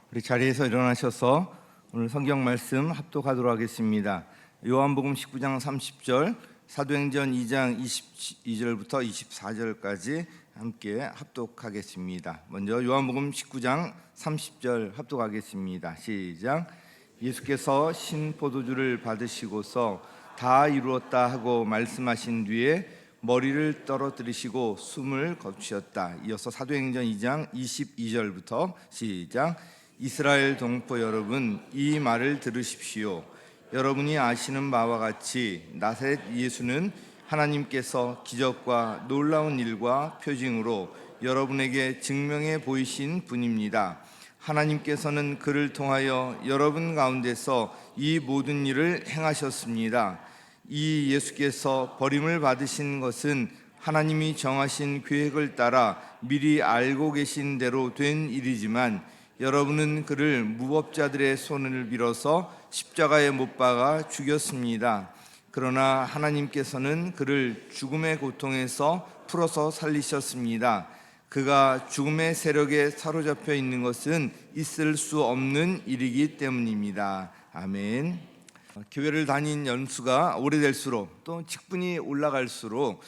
우리 자리에서 일어나셔서 오늘 성경 말씀 합독하도록 하겠습니다. 요한복음 19장 30절, 사도행전 2장 22절부터 24절까지 함께 합독하겠습니다. 먼저 요한복음 19장 30절 합독하겠습니다. 시작. 예수께서 신포도주를 받으시고서 다 이루었다 하고 말씀하신 뒤에 머리를 떨어뜨리시고 숨을 거두셨다. 이어서 사도행전 2장 22절부터 시작. 이스라엘 동포 여러분, 이 말을 들으십시오. 여러분이 아시는 바와 같이 나사렛 예수는 하나님께서 기적과 놀라운 일과 표징으로 여러분에게 증명해 보이신 분입니다. 하나님께서는 그를 통하여 여러분 가운데서 이 모든 일을 행하셨습니다. 이 예수께서 버림을 받으신 것은 하나님이 정하신 계획을 따라 미리 알고 계신 대로 된 일이지만 여러분은 그를 무법자들의 손을 빌어서 십자가에 못 박아 죽였습니다. 그러나 하나님께서는 그를 죽음의 고통에서 풀어서 살리셨습니다. 그가 죽음의 세력에 사로잡혀 있는 것은 있을 수 없는 일이기 때문입니다. 아멘. 교회를 다닌 연수가 오래될수록 또 직분이 올라갈수록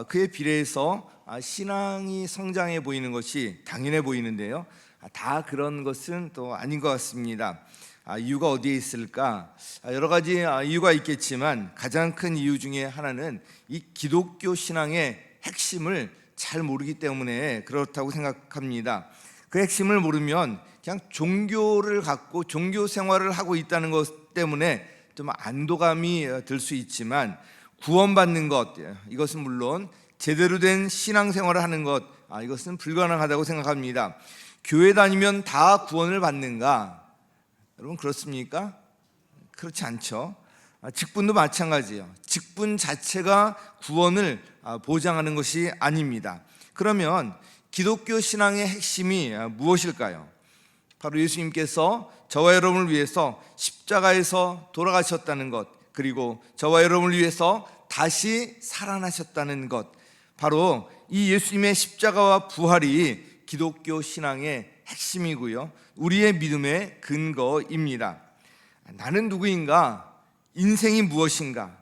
그에 비례해서 신앙이 성장해 보이는 것이 당연해 보이는데요, 다 그런 것은 또 아닌 것 같습니다. 이유가 어디에 있을까? 여러 가지 이유가 있겠지만 가장 큰 이유 중에 하나는 이 기독교 신앙의 핵심을 잘 모르기 때문에 그렇다고 생각합니다. 그 핵심을 모르면 그냥 종교를 갖고 종교 생활을 하고 있다는 것 때문에 좀 안도감이 들 수 있지만 구원받는 것, 이것은 물론 제대로 된 신앙생활을 하는 것, 이것은 불가능하다고 생각합니다. 교회 다니면 다 구원을 받는가? 여러분 그렇습니까? 그렇지 않죠. 직분도 마찬가지예요. 직분 자체가 구원을 보장하는 것이 아닙니다. 그러면 기독교 신앙의 핵심이 무엇일까요? 바로 예수님께서 저와 여러분을 위해서 십자가에서 돌아가셨다는 것, 그리고 저와 여러분을 위해서 다시 살아나셨다는 것, 바로 이 예수님의 십자가와 부활이 기독교 신앙의 핵심이고요, 우리의 믿음의 근거입니다. 나는 누구인가? 인생이 무엇인가?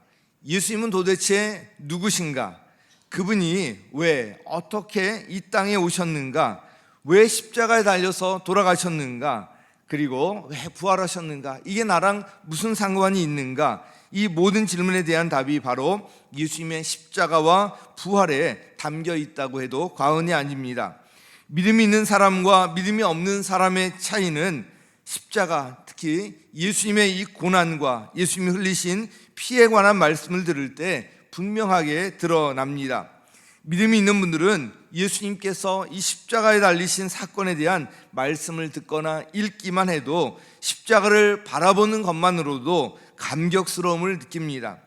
예수님은 도대체 누구신가? 그분이 왜, 어떻게 이 땅에 오셨는가? 왜 십자가에 달려서 돌아가셨는가? 그리고 왜 부활하셨는가? 이게 나랑 무슨 상관이 있는가? 이 모든 질문에 대한 답이 바로 예수님의 십자가와 부활에 담겨 있다고 해도 과언이 아닙니다. 믿음이 있는 사람과 믿음이 없는 사람의 차이는 십자가, 특히 예수님의 이 고난과 예수님이 흘리신 피에 관한 말씀을 들을 때 분명하게 드러납니다. 믿음이 있는 분들은 예수님께서 이 십자가에 달리신 사건에 대한 말씀을 듣거나 읽기만 해도 십자가를 바라보는 것만으로도 감격스러움을 느낍니다.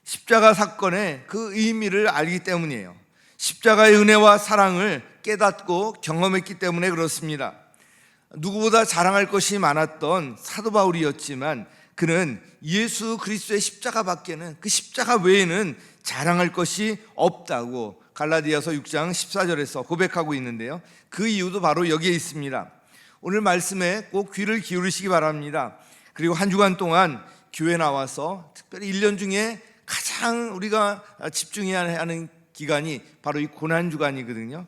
십자가 사건의 그 의미를 알기 때문이에요. 십자가의 은혜와 사랑을 깨닫고 경험했기 때문에 그렇습니다. 누구보다 자랑할 것이 많았던 사도 바울이었지만 그는 예수 그리스도의 십자가 밖에는, 그 십자가 외에는 자랑할 것이 없다고 갈라디아서 6장 14절에서 고백하고 있는데요, 그 이유도 바로 여기에 있습니다. 오늘 말씀에 꼭 귀를 기울이시기 바랍니다. 그리고 한 주간 동안 교회 나와서 특별히 1년 중에 가장 우리가 집중해야 하는 기간이 바로 이 고난주간이거든요.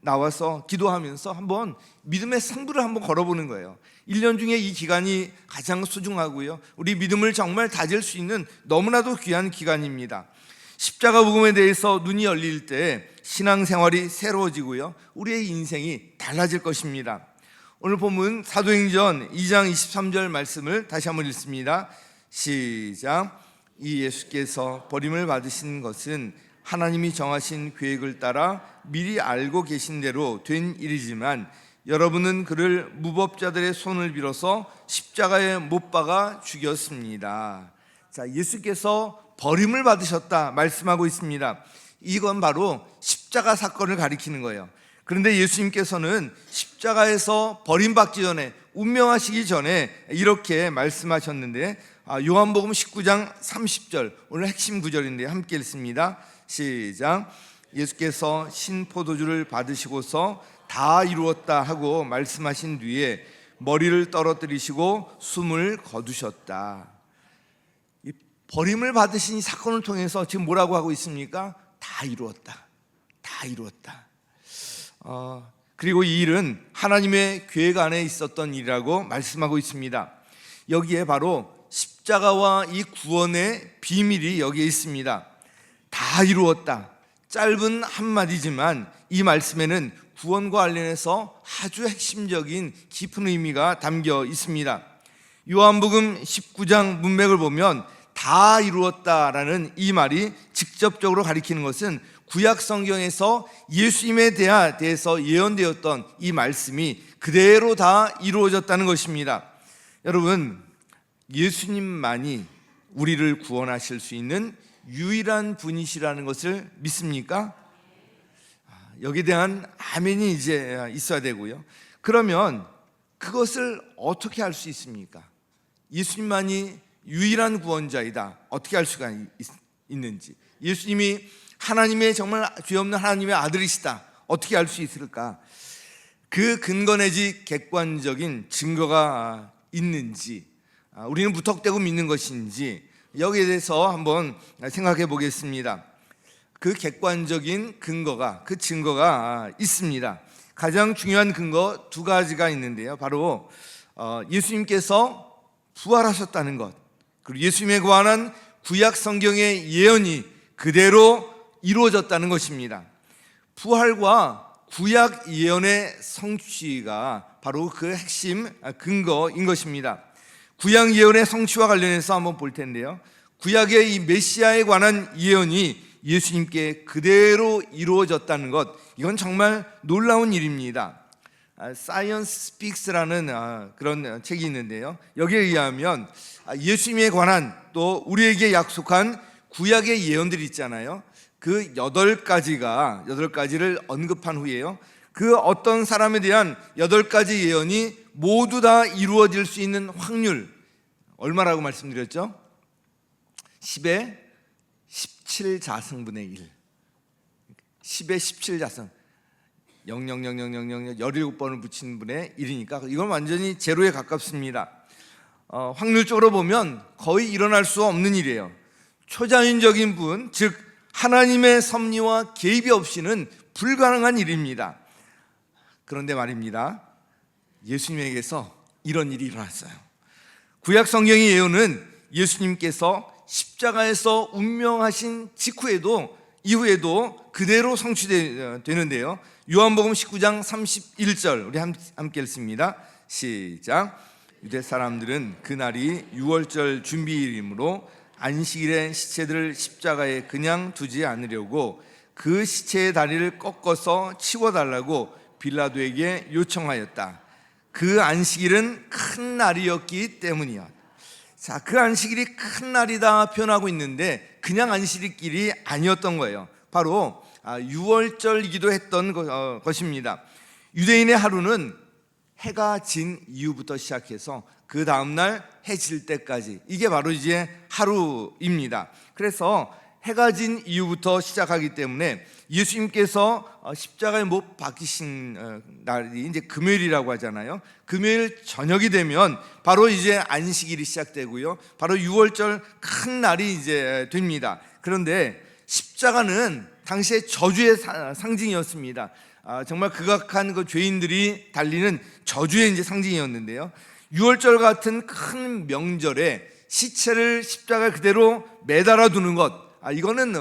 나와서 기도하면서 한번 믿음의 승부를 한번 걸어보는 거예요. 1년 중에 이 기간이 가장 소중하고요, 우리 믿음을 정말 다질 수 있는 너무나도 귀한 기간입니다. 십자가 복음에 대해서 눈이 열릴 때 신앙생활이 새로워지고요, 우리의 인생이 달라질 것입니다. 오늘 본문 사도행전 2장 23절 말씀을 다시 한번 읽습니다. 시작. 이 예수께서 버림을 받으신 것은 하나님이 정하신 계획을 따라 미리 알고 계신 대로 된 일이지만 여러분은 그를 무법자들의 손을 빌어서 십자가에 못 박아 죽였습니다. 자, 예수께서 버림을 받으셨다 말씀하고 있습니다. 이건 바로 십자가 사건을 가리키는 거예요. 그런데 예수님께서는 십자가에서 버림받기 전에, 운명하시기 전에 이렇게 말씀하셨는데, 요한복음 19장 30절, 오늘 핵심 구절인데 함께 읽습니다. 시작. 예수께서 신포도주를 받으시고서 다 이루었다 하고 말씀하신 뒤에 머리를 떨어뜨리시고 숨을 거두셨다. 이 버림을 받으신 이 사건을 통해서 지금 뭐라고 하고 있습니까? 다 이루었다. 다 이루었다. 그리고 이 일은 하나님의 계획 안에 있었던 일이라고 말씀하고 있습니다. 여기에 바로 십자가와 이 구원의 비밀이 여기에 있습니다. 다 이루었다. 짧은 한마디지만 이 말씀에는 구원과 관련해서 아주 핵심적인 깊은 의미가 담겨 있습니다. 요한복음 19장 문맥을 보면 다 이루었다라는 이 말이 직접적으로 가리키는 것은 구약 성경에서 예수님에 대해서 예언되었던 이 말씀이 그대로 다 이루어졌다는 것입니다. 여러분, 예수님만이 우리를 구원하실 수 있는 유일한 분이시라는 것을 믿습니까? 여기에 대한 아멘이 이제 있어야 되고요. 그러면 그것을 어떻게 할 수 있습니까? 예수님만이 유일한 구원자이다. 어떻게 할 수가 있는지, 예수님이 하나님의 정말 죄 없는 하나님의 아들이시다. 어떻게 알 수 있을까? 그 근거 내지 객관적인 증거가 있는지, 우리는 무턱대고 믿는 것인지, 여기에 대해서 한번 생각해 보겠습니다. 그 객관적인 근거가, 그 증거가 있습니다. 가장 중요한 근거 두 가지가 있는데요. 바로 예수님께서 부활하셨다는 것, 그리고 예수님에 관한 구약 성경의 예언이 그대로 이루어졌다는 것입니다. 부활과 구약 예언의 성취가 바로 그 핵심 근거인 것입니다. 구약 예언의 성취와 관련해서 한번 볼 텐데요. 구약의 이 메시아에 관한 예언이 예수님께 그대로 이루어졌다는 것, 이건 정말 놀라운 일입니다. Science Speaks라는 그런 책이 있는데요. 여기에 의하면 예수님에 관한 또 우리에게 약속한 구약의 예언들이 있잖아요. 그 8가지를 언급한 후에요, 그 어떤 사람에 대한 8가지 예언이 모두 다 이루어질 수 있는 확률, 얼마라고 말씀드렸죠? 10의 17자승분의 1. 10의 17자승, 0000000 17번을 붙인 분의 1이니까 이건 완전히 제로에 가깝습니다. 확률적으로 보면 거의 일어날 수 없는 일이에요. 초자연적인 분, 즉 하나님의 섭리와 개입이 없이는 불가능한 일입니다. 그런데 말입니다, 예수님에게서 이런 일이 일어났어요. 구약 성경의 예언은 예수님께서 십자가에서 운명하신 직후에도 이후에도 그대로 성취되는데요. 요한복음 19장 31절 우리 함께 읽습니다. 시작. 유대 사람들은 그날이 유월절 준비일이므로 안식일에 시체들을 십자가에 그냥 두지 않으려고 그 시체의 다리를 꺾어서 치워달라고 빌라도에게 요청하였다. 그 안식일은 큰 날이었기 때문이야. 자, 그 안식일이 큰 날이다 표현하고 있는데 그냥 안식일이 아니었던 거예요. 바로 유월절이기도 했던 것입니다. 유대인의 하루는 해가 진 이후부터 시작해서 그 다음날 해 질 때까지, 이게 바로 이제 하루입니다. 그래서 해가 진 이후부터 시작하기 때문에 예수님께서 십자가에 못 박히신 날이 이제 금요일이라고 하잖아요. 금요일 저녁이 되면 바로 이제 안식일이 시작되고요, 바로 유월절 큰 날이 이제 됩니다. 그런데 십자가는 당시에 저주의 상징이었습니다. 정말 극악한 그 죄인들이 달리는 저주의 이제 상징이었는데요. 유월절 같은 큰 명절에 시체를 십자가 그대로 매달아 두는 것, 이거는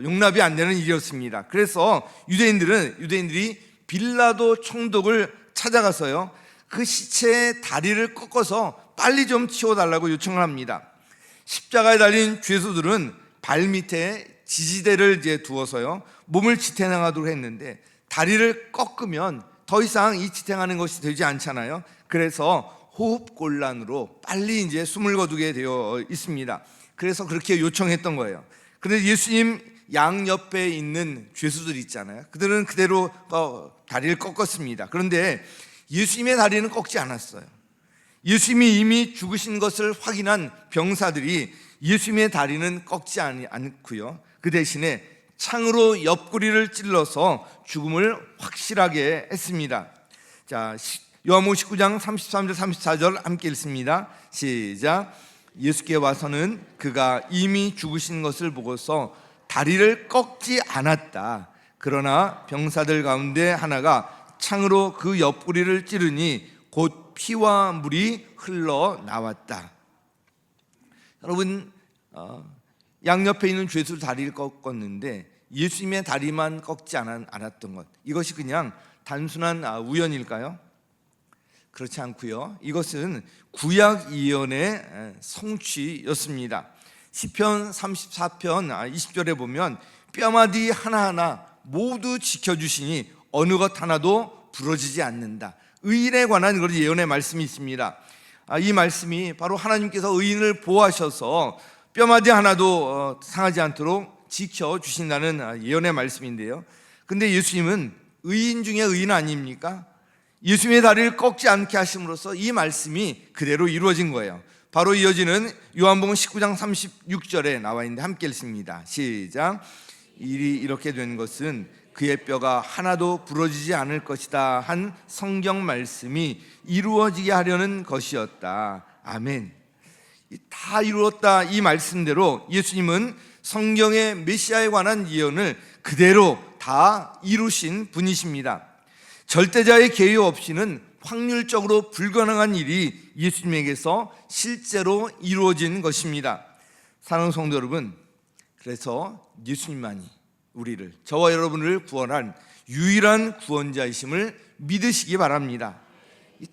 용납이 안 되는 일이었습니다. 그래서 유대인들이 빌라도 총독을 찾아가서요, 그 시체의 다리를 꺾어서 빨리 좀 치워달라고 요청을 합니다. 십자가에 달린 죄수들은 발 밑에 지지대를 이제 두어서요, 몸을 지탱하도록 했는데 다리를 꺾으면 더 이상 이 지탱하는 것이 되지 않잖아요. 그래서 호흡곤란으로 빨리 이제 숨을 거두게 되어 있습니다. 그래서 그렇게 요청했던 거예요. 그런데 예수님 양옆에 있는 죄수들 있잖아요. 그들은 그대로 다리를 꺾었습니다. 그런데 예수님의 다리는 꺾지 않았어요. 예수님이 이미 죽으신 것을 확인한 병사들이 예수님의 다리는 꺾지 않고요, 그 대신에 창으로 옆구리를 찔러서 죽음을 확실하게 했습니다. 자, 요한복음 19장 33절 34절 함께 읽습니다. 시작. 예수께 와서는 그가 이미 죽으신 것을 보고서 다리를 꺾지 않았다. 그러나 병사들 가운데 하나가 창으로 그 옆구리를 찌르니 곧 피와 물이 흘러나왔다. 여러분, 양옆에 있는 죄수 다리를 꺾었는데 예수님의 다리만 꺾지 않았던 것, 이것이 그냥 단순한 우연일까요? 그렇지 않고요. 이것은 구약 예언의 성취였습니다. 시편 34편 20절에 보면 뼈마디 하나하나 모두 지켜주시니 어느 것 하나도 부러지지 않는다. 의인에 관한 그런 예언의 말씀이 있습니다. 이 말씀이 바로 하나님께서 의인을 보호하셔서 뼈마디 하나도 상하지 않도록 지켜주신다는 예언의 말씀인데요. 근데 예수님은 의인 중에 의인 아닙니까? 예수님의 다리를 꺾지 않게 하심으로써 이 말씀이 그대로 이루어진 거예요. 바로 이어지는 요한복음 19장 36절에 나와 있는데 함께 읽습니다. 시작. 일이 이렇게 된 것은 그의 뼈가 하나도 부러지지 않을 것이다 한 성경 말씀이 이루어지게 하려는 것이었다. 아멘. 다 이루었다 이 말씀대로 예수님은 성경의 메시아에 관한 예언을 그대로 다 이루신 분이십니다. 절대자의 개요 없이는 확률적으로 불가능한 일이 예수님에게서 실제로 이루어진 것입니다. 사랑하는 성도 여러분, 그래서 예수님만이 우리를, 저와 여러분을 구원한 유일한 구원자이심을 믿으시기 바랍니다.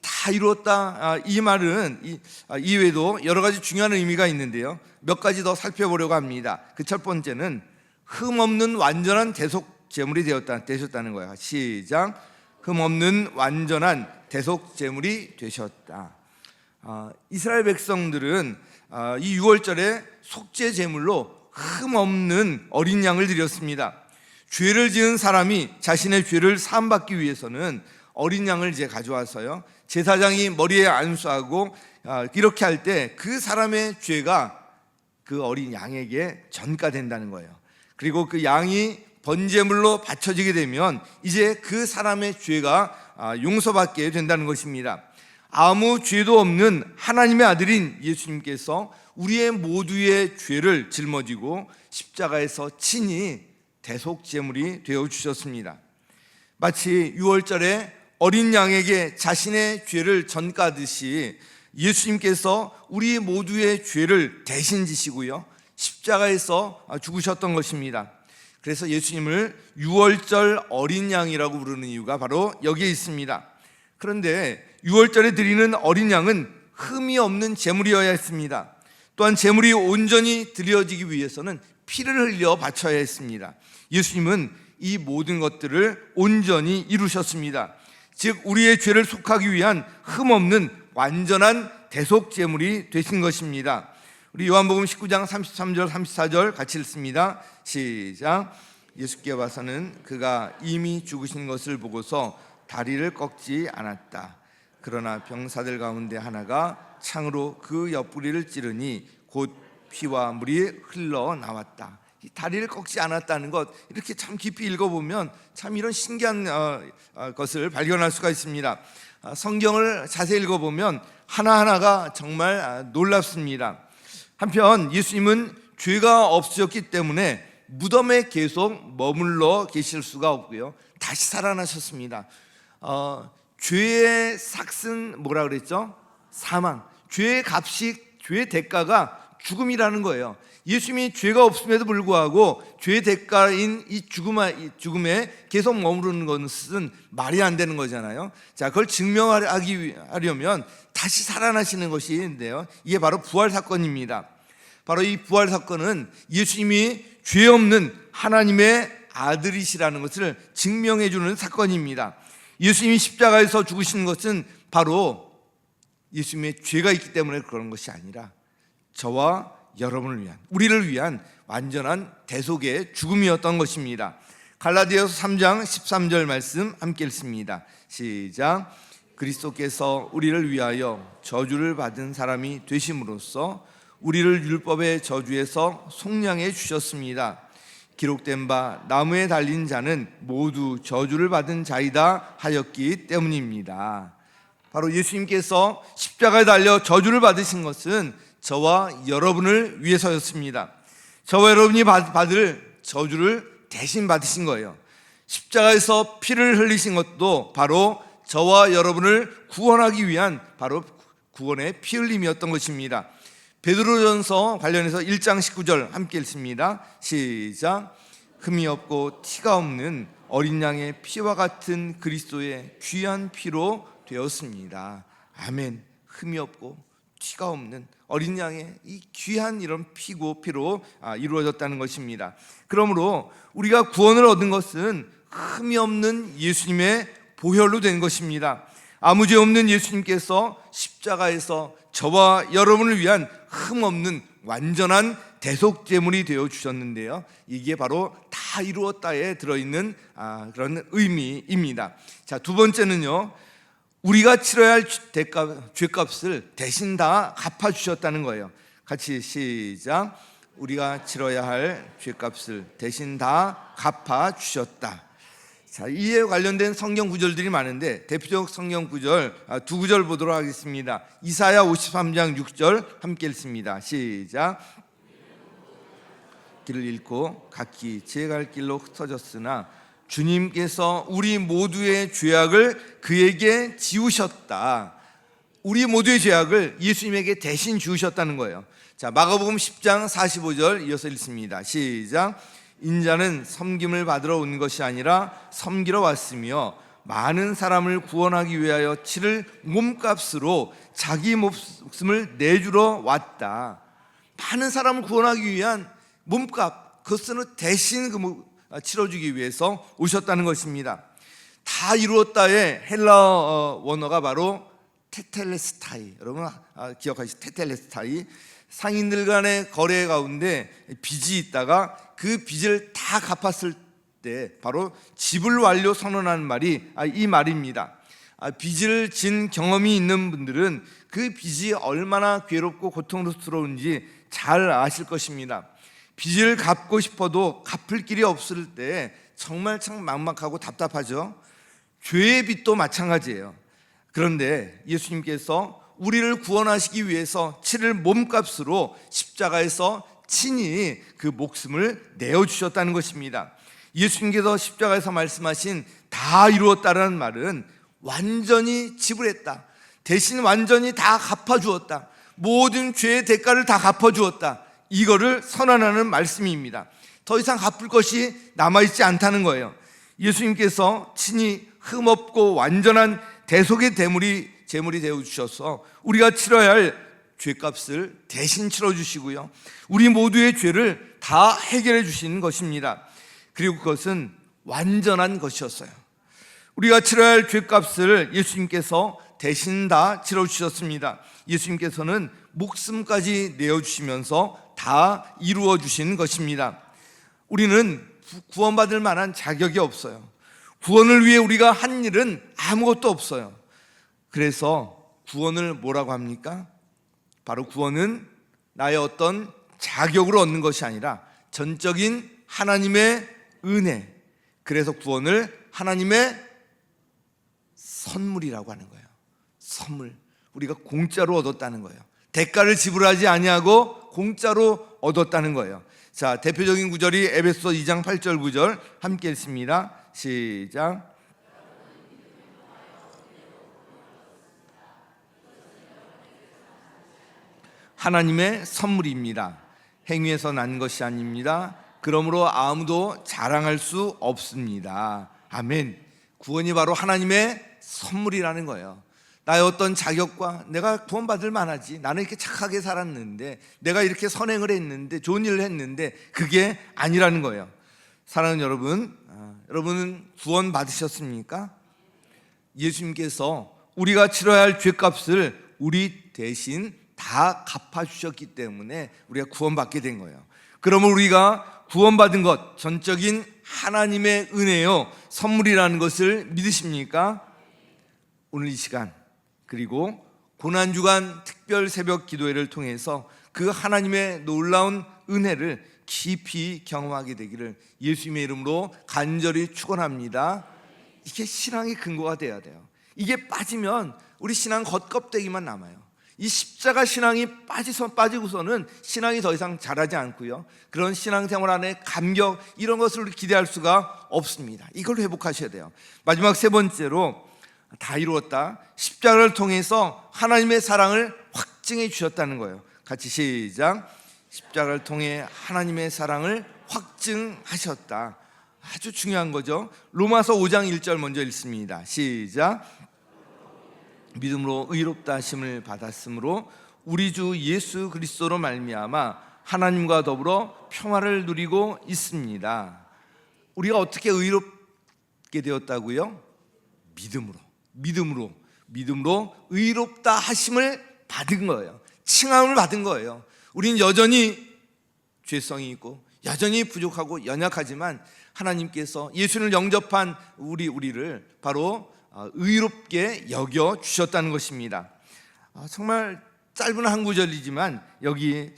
다 이루었다 이 말은 이외에도 여러 가지 중요한 의미가 있는데요, 몇 가지 더 살펴보려고 합니다. 그 첫 번째는 흠없는 완전한 대속 제물이 되셨다는 거예요. 시작. 흠없는 완전한 대속 제물이 되셨다. 이스라엘 백성들은 이 6월절에 속죄 제물로 흠없는 어린 양을 드렸습니다. 죄를 지은 사람이 자신의 죄를 사함받기 위해서는 어린 양을 이제 가져와서요, 제사장이 머리에 안수하고 이렇게 할 때 그 사람의 죄가 그 어린 양에게 전가된다는 거예요. 그리고 그 양이 번제물로 바쳐지게 되면 이제 그 사람의 죄가 용서받게 된다는 것입니다. 아무 죄도 없는 하나님의 아들인 예수님께서 우리의 모두의 죄를 짊어지고 십자가에서 친히 대속제물이 되어주셨습니다. 마치 6월절에 어린 양에게 자신의 죄를 전가하듯이 예수님께서 우리 모두의 죄를 대신 지시고요, 십자가에서 죽으셨던 것입니다. 그래서 예수님을 6월절 어린 양이라고 부르는 이유가 바로 여기에 있습니다. 그런데 6월절에 드리는 어린 양은 흠이 없는 제물이어야 했습니다. 또한 제물이 온전히 드려지기 위해서는 피를 흘려 바쳐야 했습니다. 예수님은 이 모든 것들을 온전히 이루셨습니다. 즉 우리의 죄를 속하기 위한 흠없는 완전한 대속 제물이 되신 것입니다. 우리 요한복음 19장 33절 34절 같이 읽습니다. 시작. 예수께 와서는 그가 이미 죽으신 것을 보고서 다리를 꺾지 않았다. 그러나 병사들 가운데 하나가 창으로 그 옆구리를 찌르니 곧 피와 물이 흘러나왔다. 이 다리를 꺾지 않았다는 것, 이렇게 참 깊이 읽어보면 참 이런 신기한 것을 발견할 수가 있습니다. 성경을 자세히 읽어보면 하나하나가 정말 놀랍습니다. 한편 예수님은 죄가 없으셨기 때문에 무덤에 계속 머물러 계실 수가 없고요, 다시 살아나셨습니다. 죄의 삭은 뭐라 그랬죠? 사망. 죄의 값이, 죄의 대가가 죽음이라는 거예요. 예수님이 죄가 없음에도 불구하고 죄의 대가인 이 죽음에 계속 머무르는 것은 말이 안 되는 거잖아요. 자, 그걸 증명하려면 다시 살아나시는 것이 있는데요, 이게 바로 부활 사건입니다. 바로 이 부활 사건은 예수님이 죄 없는 하나님의 아들이시라는 것을 증명해 주는 사건입니다. 예수님이 십자가에서 죽으신 것은 바로 예수님의 죄가 있기 때문에 그런 것이 아니라 저와 여러분을 위한, 우리를 위한 완전한 대속의 죽음이었던 것입니다. 갈라디아서 3장 13절 말씀 함께 읽습니다. 시작. 그리스도께서 우리를 위하여 저주를 받은 사람이 되심으로써 우리를 율법의 저주에서 속량해 주셨습니다. 기록된 바 나무에 달린 자는 모두 저주를 받은 자이다 하였기 때문입니다. 바로 예수님께서 십자가에 달려 저주를 받으신 것은 저와 여러분을 위해서였습니다. 저와 여러분이 받을 저주를 대신 받으신 거예요. 십자가에서 피를 흘리신 것도 바로 저와 여러분을 구원하기 위한 바로 구원의 피 흘림이었던 것입니다. 베드로전서 관련해서 1장 19절 함께 읽습니다. 시작. 흠이 없고 티가 없는 어린 양의 피와 같은 그리스도의 귀한 피로 되었습니다. 아멘. 흠이 없고 티가 없는 어린 양의 이 귀한 이런 피로 이루어졌다는 것입니다. 그러므로 우리가 구원을 얻은 것은 흠이 없는 예수님의 보혈로 된 것입니다. 아무 죄 없는 예수님께서 십자가에서 저와 여러분을 위한 흠 없는 완전한 대속 제물이 되어 주셨는데요, 이게 바로 다 이루었다에 들어있는 그런 의미입니다. 자, 두 번째는요, 우리가 치러야 할 죄값을 대신 다 갚아주셨다는 거예요. 같이 시작. 우리가 치러야 할 죄값을 대신 다 갚아주셨다. 자, 이에 관련된 성경 구절들이 많은데 대표적 성경 구절 두 구절 보도록 하겠습니다. 이사야 53장 6절 함께 읽습니다. 시작. 길을 잃고 각기 제 갈 길로 흩어졌으나 주님께서 우리 모두의 죄악을 그에게 지우셨다. 우리 모두의 죄악을 예수님에게 대신 지우셨다는 거예요. 자, 마가복음 10장 45절 이어서 읽습니다. 시작. 인자는 섬김을 받으러 온 것이 아니라 섬기러 왔으며 많은 사람을 구원하기 위하여 치를 몸값으로 자기 목숨을 내주러 왔다. 많은 사람을 구원하기 위한 몸값, 그것을 대신 치러주기 위해서 오셨다는 것입니다. 다 이루었다의 헬라어 원어가 바로 테텔레스타이. 여러분 기억하시죠? 테텔레스타이. 상인들 간의 거래 가운데 빚이 있다가 그 빚을 다 갚았을 때 바로 지불 완료 선언하는 말이 이 말입니다. 빚을 진 경험이 있는 분들은 그 빚이 얼마나 괴롭고 고통스러운지 잘 아실 것입니다. 빚을 갚고 싶어도 갚을 길이 없을 때 정말 참 막막하고 답답하죠. 죄의 빚도 마찬가지예요. 그런데 예수님께서 우리를 구원하시기 위해서 치를 몸값으로 십자가에서 친히 그 목숨을 내어주셨다는 것입니다. 예수님께서 십자가에서 말씀하신 다 이루었다라는 말은 완전히 지불했다, 대신 완전히 다 갚아주었다, 모든 죄의 대가를 다 갚아주었다, 이거를 선언하는 말씀입니다. 더 이상 갚을 것이 남아있지 않다는 거예요. 예수님께서 친히 흠없고 완전한 대속의 제물이 되어주셔서 우리가 치러야 할 죄값을 대신 치러주시고요, 우리 모두의 죄를 다 해결해 주시는 것입니다. 그리고 그것은 완전한 것이었어요. 우리가 치러야 할 죄값을 예수님께서 대신 다 치러주셨습니다. 예수님께서는 목숨까지 내어주시면서 다 이루어 주신 것입니다. 우리는 구원받을 만한 자격이 없어요. 구원을 위해 우리가 한 일은 아무것도 없어요. 그래서 구원을 뭐라고 합니까? 바로 구원은 나의 어떤 자격으로 얻는 것이 아니라 전적인 하나님의 은혜, 그래서 구원을 하나님의 선물이라고 하는 거예요. 선물. 우리가 공짜로 얻었다는 거예요. 대가를 지불하지 아니하고 공짜로 얻었다는 거예요. 자, 대표적인 구절이 에베소 2장 8절 9절 함께 읽습니다. 시작. 하나님의 선물입니다. 행위에서 난 것이 아닙니다. 그러므로 아무도 자랑할 수 없습니다. 아멘. 구원이 바로 하나님의 선물이라는 거예요. 나의 어떤 자격과 내가 구원받을 만하지, 나는 이렇게 착하게 살았는데, 내가 이렇게 선행을 했는데, 좋은 일을 했는데, 그게 아니라는 거예요. 사랑하는 여러분, 여러분은 구원 받으셨습니까? 예수님께서 우리가 치러야 할 죄값을 우리 대신 다 갚아주셨기 때문에 우리가 구원받게 된 거예요. 그러면 우리가 구원받은 것, 전적인 하나님의 은혜요, 선물이라는 것을 믿으십니까? 오늘 이 시간, 그리고 고난주간 특별 새벽 기도회를 통해서 그 하나님의 놀라운 은혜를 깊이 경험하게 되기를 예수님의 이름으로 간절히 축원합니다. 이게 신앙의 근거가 돼야 돼요. 이게 빠지면 우리 신앙 겉껍데기만 남아요. 이 십자가 신앙이 빠지고서는 신앙이 더 이상 자라지 않고요, 그런 신앙생활 안에 감격 이런 것을 우리 기대할 수가 없습니다. 이걸 회복하셔야 돼요. 마지막 세 번째로 다 이루었다. 십자가를 통해서 하나님의 사랑을 확증해 주셨다는 거예요. 같이 시작. 십자가를 통해 하나님의 사랑을 확증하셨다. 아주 중요한 거죠. 로마서 5장 1절 먼저 읽습니다. 시작. 믿음으로 의롭다 하심을 받았으므로 우리 주 예수 그리스도로 말미암아 하나님과 더불어 평화를 누리고 있습니다. 우리가 어떻게 의롭게 되었다고요? 믿음으로 의롭다 하심을 받은 거예요. 칭함을 받은 거예요. 우리는 여전히 죄성이 있고 여전히 부족하고 연약하지만 하나님께서 예수를 영접한 우리를 바로 의롭게 여겨 주셨다는 것입니다. 정말 짧은 한 구절이지만 여기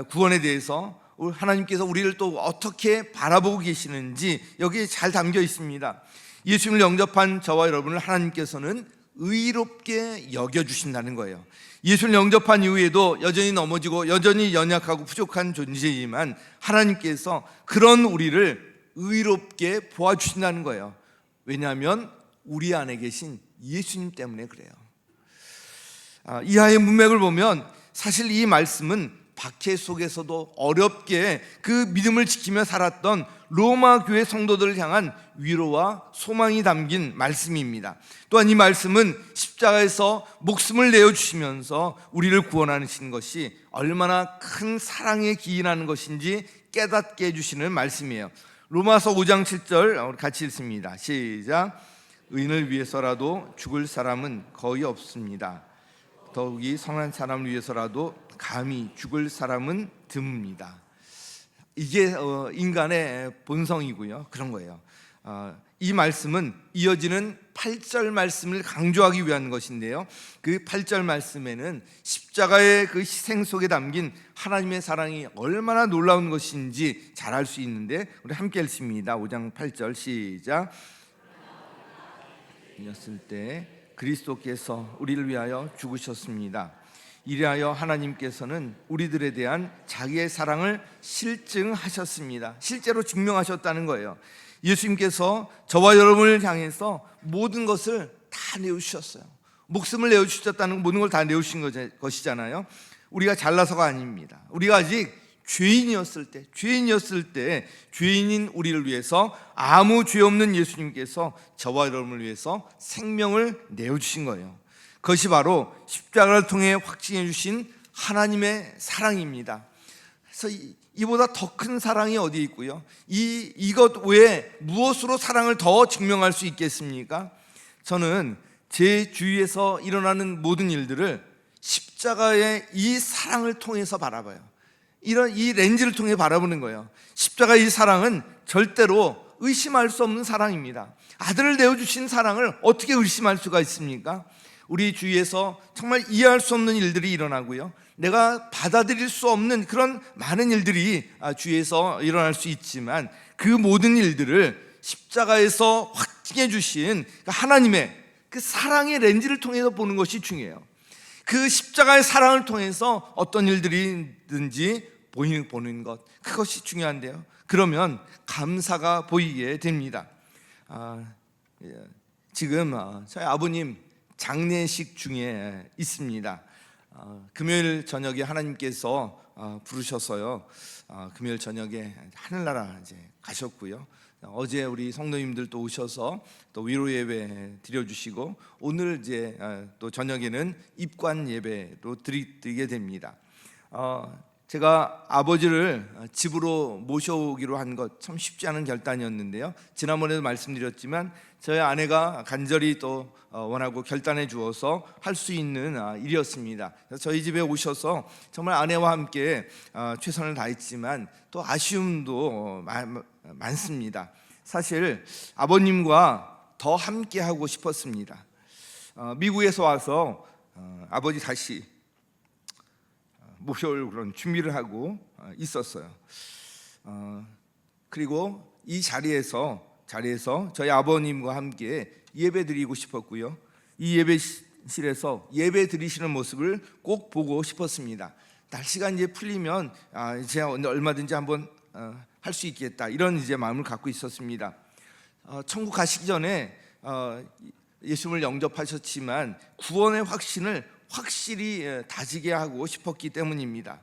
구원에 대해서 하나님께서 우리를 또 어떻게 바라보고 계시는지 여기에 잘 담겨 있습니다. 예수님을 영접한 저와 여러분을 하나님께서는 의롭게 여겨주신다는 거예요. 예수를 영접한 이후에도 여전히 넘어지고 여전히 연약하고 부족한 존재이지만 하나님께서 그런 우리를 의롭게 보아주신다는 거예요. 왜냐하면 우리 안에 계신 예수님 때문에 그래요. 이하의 문맥을 보면 사실 이 말씀은 박해 속에서도 어렵게 그 믿음을 지키며 살았던 로마 교회 성도들을 향한 위로와 소망이 담긴 말씀입니다. 또한 이 말씀은 십자가에서 목숨을 내어주시면서 우리를 구원하시는 것이 얼마나 큰 사랑에 기인하는 것인지 깨닫게 해주시는 말씀이에요. 로마서 5장 7절 같이 읽습니다. 시작. 의인을 위해서라도 죽을 사람은 거의 없습니다. 더욱이 선한 사람을 위해서라도 감히 죽을 사람은 드뭅니다. 이게 인간의 본성이고요, 그런 거예요. 이 말씀은 이어지는 8절 말씀을 강조하기 위한 것인데요, 그 8절 말씀에는 십자가의 그 희생 속에 담긴 하나님의 사랑이 얼마나 놀라운 것인지 잘 알 수 있는데 우리 함께 읽습니다. 5장 8절 시작. 이었을 때 그리스도께서 우리를 위하여 죽으셨습니다. 이리하여 하나님께서는 우리들에 대한 자기의 사랑을 실증하셨습니다. 실제로 증명하셨다는 거예요. 예수님께서 저와 여러분을 향해서 모든 것을 다 내어주셨어요. 목숨을 내어주셨다는 모든 걸 다 내어주신 것이잖아요. 우리가 잘나서가 아닙니다. 우리가 아직 죄인이었을 때 죄인인 우리를 위해서 아무 죄 없는 예수님께서 저와 여러분을 위해서 생명을 내어주신 거예요. 그것이 바로 십자가를 통해 확증해 주신 하나님의 사랑입니다. 그래서 이보다 더 큰 사랑이 어디 있고요, 이것 외에 무엇으로 사랑을 더 증명할 수 있겠습니까? 저는 제 주위에서 일어나는 모든 일들을 십자가의 이 사랑을 통해서 바라봐요. 이 렌즈를 통해 바라보는 거예요. 십자가의 이 사랑은 절대로 의심할 수 없는 사랑입니다. 아들을 내어주신 사랑을 어떻게 의심할 수가 있습니까? 우리 주위에서 정말 이해할 수 없는 일들이 일어나고요, 내가 받아들일 수 없는 그런 많은 일들이 주위에서 일어날 수 있지만 그 모든 일들을 십자가에서 확증해 주신 하나님의 그 사랑의 렌즈를 통해서 보는 것이 중요해요. 그 십자가의 사랑을 통해서 어떤 일들이든지 보는 것, 그것이 중요한데요, 그러면 감사가 보이게 됩니다. 지금 저희 아버님 장례식 중에 있습니다. 금요일 저녁에 하나님께서 부르셔서요, 금요일 저녁에 하늘나라 이제 가셨고요, 어제 우리 성도님들도 오셔서 또 위로 예배 드려주시고 오늘 이제 또 저녁에는 입관 예배로 드리게 됩니다. 제가 아버지를 집으로 모셔오기로 한 것 참 쉽지 않은 결단이었는데요, 지난번에도 말씀드렸지만 저희 아내가 간절히 또 원하고 결단해 주어서 할 수 있는 일이었습니다. 그래서 저희 집에 오셔서 정말 아내와 함께 최선을 다했지만 또 아쉬움도 많습니다. 사실 아버님과 더 함께 하고 싶었습니다. 미국에서 와서 아버지 다시 모셔올 그런 준비를 하고 있었어요. 그리고 이 자리에서 저희 아버님과 함께 예배드리고 싶었고요, 이 예배실에서 예배 드리시는 모습을 꼭 보고 싶었습니다. 날씨가 이제 풀리면 이제 얼마든지 한번 할 수 있겠다, 이런 이제 마음을 갖고 있었습니다. 천국 가시기 전에 예수님을 영접하셨지만 구원의 확신을 확실히 다지게 하고 싶었기 때문입니다.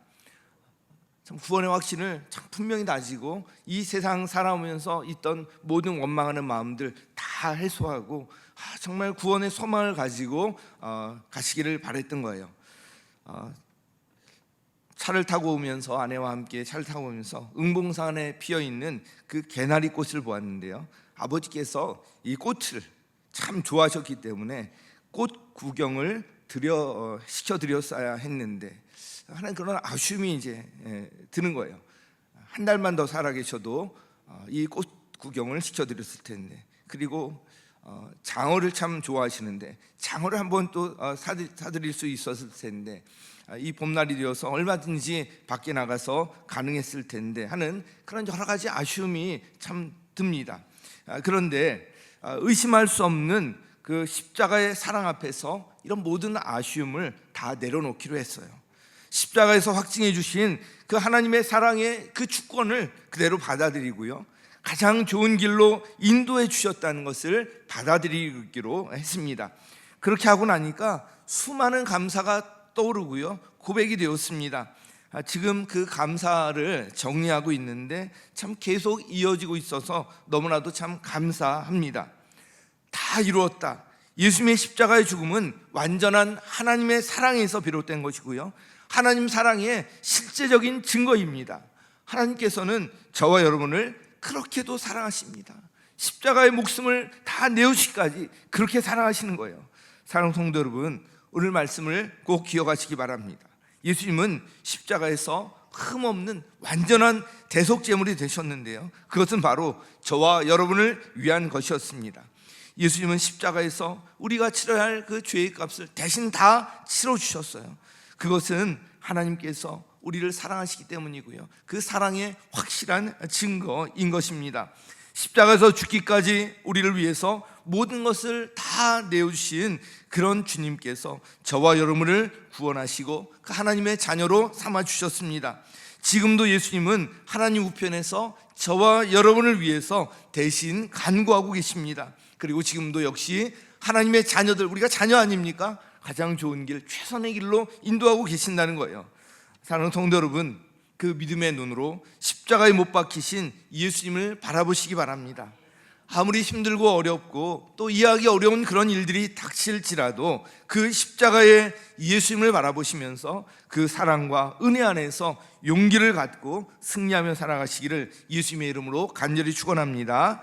참 구원의 확신을 참 분명히 다지고 이 세상 살아오면서 있던 모든 원망하는 마음들 다 해소하고 정말 구원의 소망을 가지고 가시기를 바랬던 거예요. 차를 타고 오면서, 아내와 함께 차를 타고 오면서 응봉산에 피어있는 그 개나리 꽃을 보았는데요, 아버지께서 이 꽃을 참 좋아하셨기 때문에 꽃 구경을 시켜드렸어야 했는데 하는 그런 아쉬움이 이제 드는 거예요. 한 달만 더 살아계셔도 이 꽃 구경을 시켜드렸을 텐데, 그리고 장어를 참 좋아하시는데 장어를 한번 또 사드릴 수 있었을 텐데, 이 봄날이 되어서 얼마든지 밖에 나가서 가능했을 텐데 하는 그런 여러 가지 아쉬움이 참 듭니다. 그런데 의심할 수 없는 그 십자가의 사랑 앞에서 이런 모든 아쉬움을 다 내려놓기로 했어요. 십자가에서 확증해 주신 그 하나님의 사랑의 그 주권을 그대로 받아들이고요, 가장 좋은 길로 인도해 주셨다는 것을 받아들이기로 했습니다. 그렇게 하고 나니까 수많은 감사가 떠오르고요, 고백이 되었습니다. 지금 그 감사를 정리하고 있는데 참 계속 이어지고 있어서 너무나도 참 감사합니다. 다 이루었다. 예수님의 십자가의 죽음은 완전한 하나님의 사랑에서 비롯된 것이고요, 하나님 사랑의 실제적인 증거입니다. 하나님께서는 저와 여러분을 그렇게도 사랑하십니다. 십자가의 목숨을 다 내어주기까지 그렇게 사랑하시는 거예요. 사랑하는 성도 여러분, 오늘 말씀을 꼭 기억하시기 바랍니다. 예수님은 십자가에서 흠없는 완전한 대속제물이 되셨는데요, 그것은 바로 저와 여러분을 위한 것이었습니다. 예수님은 십자가에서 우리가 치러야 할 그 죄의 값을 대신 다 치러주셨어요. 그것은 하나님께서 우리를 사랑하시기 때문이고요, 그 사랑의 확실한 증거인 것입니다. 십자가에서 죽기까지 우리를 위해서 모든 것을 다 내어주신 그런 주님께서 저와 여러분을 구원하시고 그 하나님의 자녀로 삼아주셨습니다. 지금도 예수님은 하나님 우편에서 저와 여러분을 위해서 대신 간구하고 계십니다. 그리고 지금도 역시 하나님의 자녀들, 우리가 자녀 아닙니까? 가장 좋은 길, 최선의 길로 인도하고 계신다는 거예요. 사랑하는 성도 여러분, 그 믿음의 눈으로 십자가에 못 박히신 예수님을 바라보시기 바랍니다. 아무리 힘들고 어렵고 또 이해하기 어려운 그런 일들이 닥칠지라도 그 십자가의 예수님을 바라보시면서 그 사랑과 은혜 안에서 용기를 갖고 승리하며 살아가시기를 예수님의 이름으로 간절히 축원합니다.